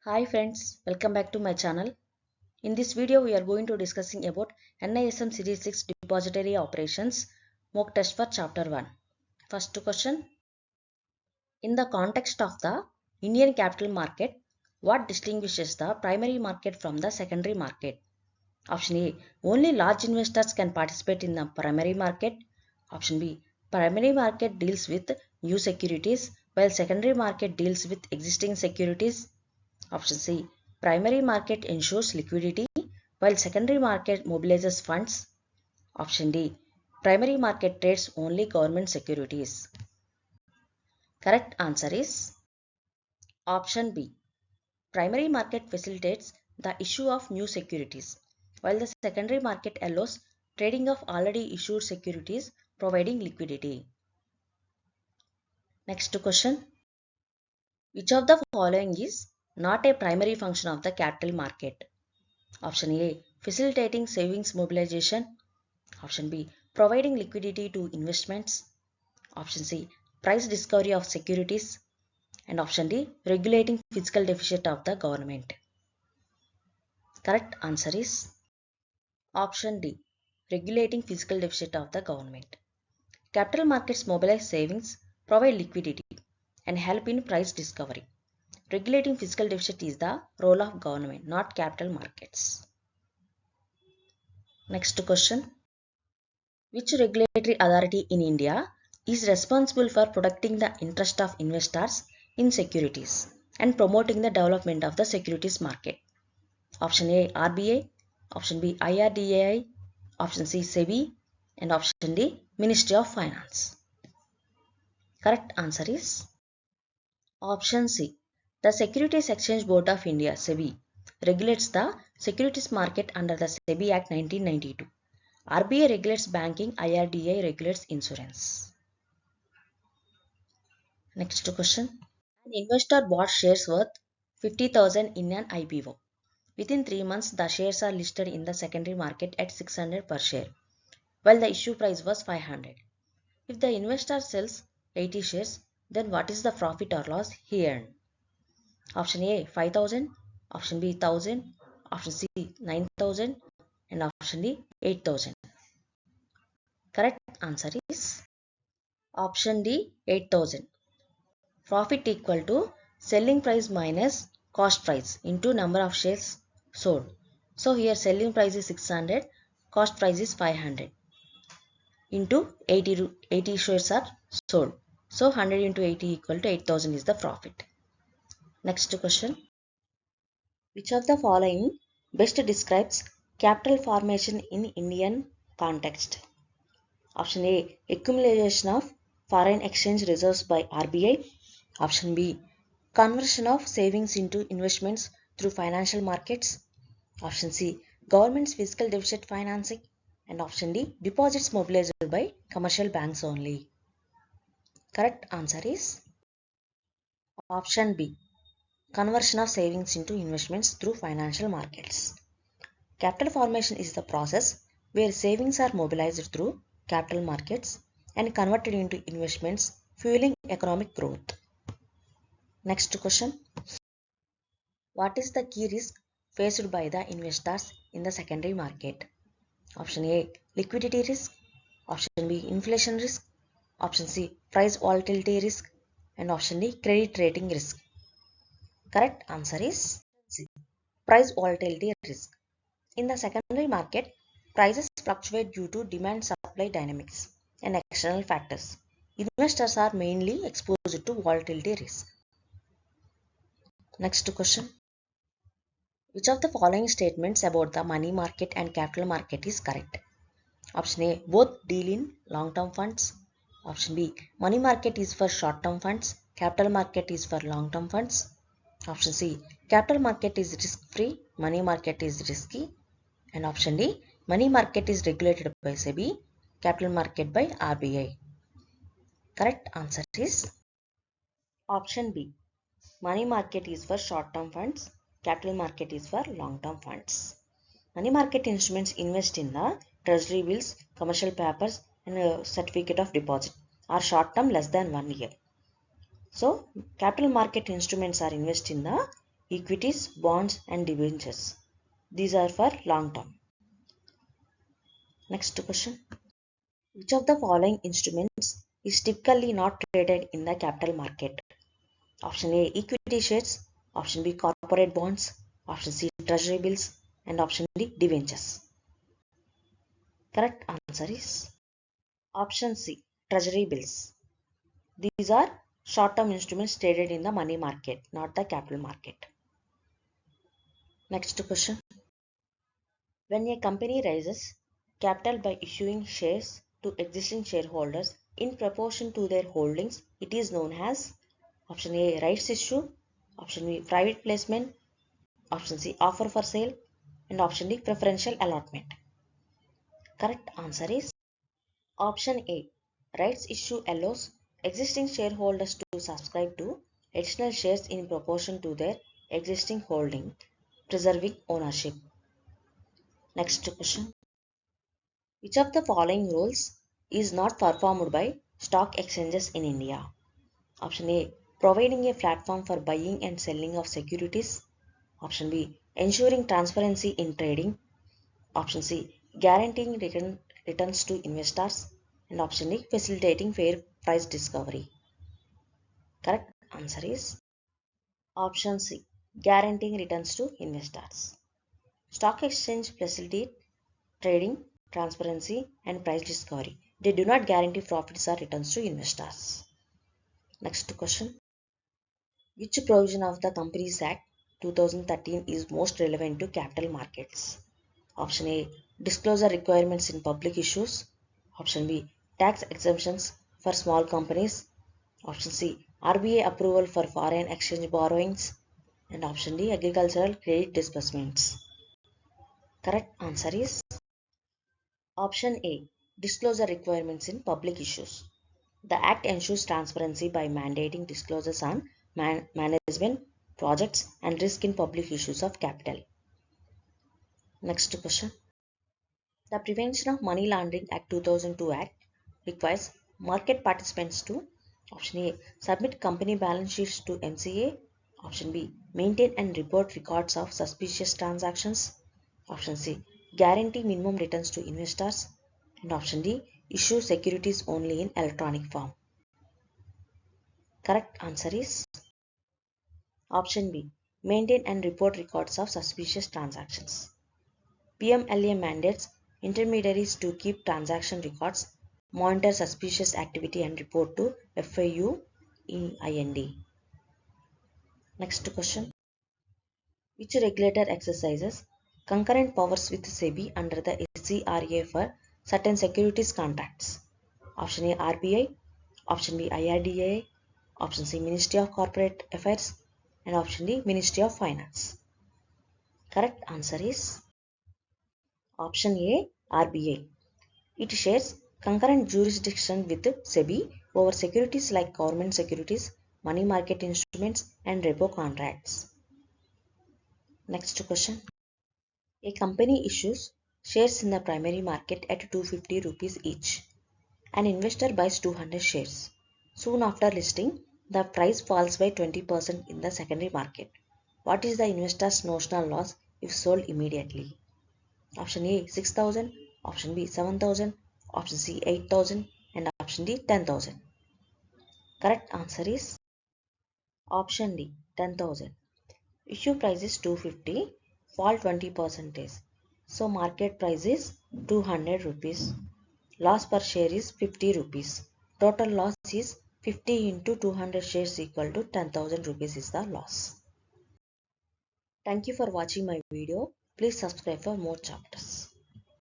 Hi friends, welcome back to my channel. In this video we are going to discussing about NISM Series 6 Depository Operations mock test for Chapter 1. First question. In the context of the Indian capital market, what distinguishes the primary market from the secondary market? Option A. Only large investors can participate in the primary market. Option B. Primary market deals with new securities while secondary market deals with existing securities. Option C. Primary market ensures liquidity while secondary market mobilizes funds. Option D. Primary market trades only government securities. Correct answer is option B. Primary market facilitates the issue of new securities while the secondary market allows trading of already issued securities providing liquidity. Next question. Which of the following is not a primary function of the capital market? Option A. Facilitating savings mobilization. Option B. Providing liquidity to investments. Option C. Price discovery of securities. And option D. Regulating fiscal deficit of the government. Correct answer is option D. Regulating fiscal deficit of the government. Capital markets mobilize savings, provide liquidity, and help in price discovery. Regulating fiscal deficit is the role of government, not capital markets. Next question. Which regulatory authority in India is responsible for protecting the interest of investors in securities and promoting the development of the securities market? Option A. RBI, option B. IRDAI, option C. SEBI, and option D. Ministry of Finance. Correct answer is option C. The Securities Exchange Board of India (SEBI) regulates the securities market under the SEBI Act 1992. RBI regulates banking, IRDAI regulates insurance. Next question. An investor bought shares worth 50,000 in an IPO. Within 3 months, the shares are listed in the secondary market at 600 per share, while the issue price was 500. If the investor sells 80 shares, then what is the profit or loss he earned? Option A 5,000, option B 1,000, option C 9,000, and option D 8,000. Correct answer is option D 8,000. Profit equal to selling price minus cost price into number of shares sold. So here selling price is 600, cost price is 500 into 80 shares are sold. So 100 into 80 equal to 8,000 is the profit. Next question. Which of the following best describes capital formation in Indian context? Option A. Accumulation of foreign exchange reserves by RBI. Option B. Conversion of savings into investments through financial markets. Option C. Government's fiscal deficit financing. And option D. Deposits mobilized by commercial banks only. Correct answer is option B. Conversion of savings into investments through financial markets. Capital formation is the process where savings are mobilized through capital markets and converted into investments, fueling economic growth. Next question. What is the key risk faced by the investors in the secondary market? Option A. Liquidity risk. Option B. Inflation risk. Option C. Price volatility risk. And option D. Credit rating risk. Correct answer is C. Price volatility risk. In the secondary market, prices fluctuate due to demand-supply dynamics and external factors. Investors are mainly exposed to volatility risk. Next question. Which of the following statements about the money market and capital market is correct? Option A. Both deal in long-term funds. Option B. Money market is for short-term funds. Capital market is for long-term funds. Option C. Capital market is risk-free. Money market is risky. And option D. Money market is regulated by SEBI. Capital market by RBI. Correct answer is option B. Money market is for short-term funds. Capital market is for long-term funds. Money market instruments invest in the treasury bills, commercial papers, and a certificate of deposit are short-term less than 1 year. So, capital market instruments are invest in the equities, bonds and debentures. These are for long term. Next question. Which of the following instruments is typically not traded in the capital market? Option A, equity shares. Option B, corporate bonds. Option C, treasury bills. And option D, debentures. Correct answer is option C, treasury bills. These are short-term instruments traded in the money market, not the capital market. Next question. When a company raises capital by issuing shares to existing shareholders in proportion to their holdings, it is known as option A, rights issue, option B, private placement, option C, offer for sale, and option D, preferential allotment. Correct answer is option A. Rights issue allows existing shareholders to subscribe to additional shares in proportion to their existing holding, preserving ownership. Next question. Which of the following roles is not performed by stock exchanges in India? Option A. Providing a platform for buying and selling of securities. Option B. Ensuring transparency in trading. Option C. Guaranteeing returns to investors. And option D. Facilitating fair price discovery. Correct answer is option C. Guaranteeing returns to investors. Stock exchange facilitate trading, transparency, and price discovery. They do not guarantee profits or returns to investors. Next question. Which provision of the Companies Act 2013 is most relevant to capital markets? Option A. Disclosure requirements in public issues. Option B. Tax exemptions for small companies. Option C. RBI approval for foreign exchange borrowings. And option D. Agricultural credit disbursements. Correct answer is option A. Disclosure requirements in public issues. The Act ensures transparency by mandating disclosures on management, projects, and risk in public issues of capital. Next question. The Prevention of Money Laundering Act 2002 Act requires market participants to option A. Submit company balance sheets to MCA. Option B. Maintain and report records of suspicious transactions. Option C. Guarantee minimum returns to investors. And option D. Issue securities only in electronic form. Correct answer is option B. Maintain and report records of suspicious transactions. PMLA mandates intermediaries to keep transaction records, monitor suspicious activity and report to FIU in IND. Next question. Which regulator exercises concurrent powers with SEBI under the SCRA for certain securities contracts? Option A, RBI. Option B, IRDA. Option C, Ministry of Corporate Affairs. And option D, Ministry of Finance. Correct answer is option A, RBI. It shares concurrent jurisdiction with SEBI over securities like government securities, money market instruments, and repo contracts. Next question. A company issues shares in the primary market at 250 rupees each. An investor buys 200 shares. Soon after listing, the price falls by 20% in the secondary market. What is the investor's notional loss if sold immediately? Option A 6,000, option B 7,000, option C 8,000 and option D 10,000. Correct answer is option D 10,000. Issue price is 250, fall 20%. So market price is 200 rupees. Loss per share is 50 rupees. Total loss is 50 into 200 shares equal to 10,000 rupees is the loss. Thank you for watching my video. Please subscribe for more chapters.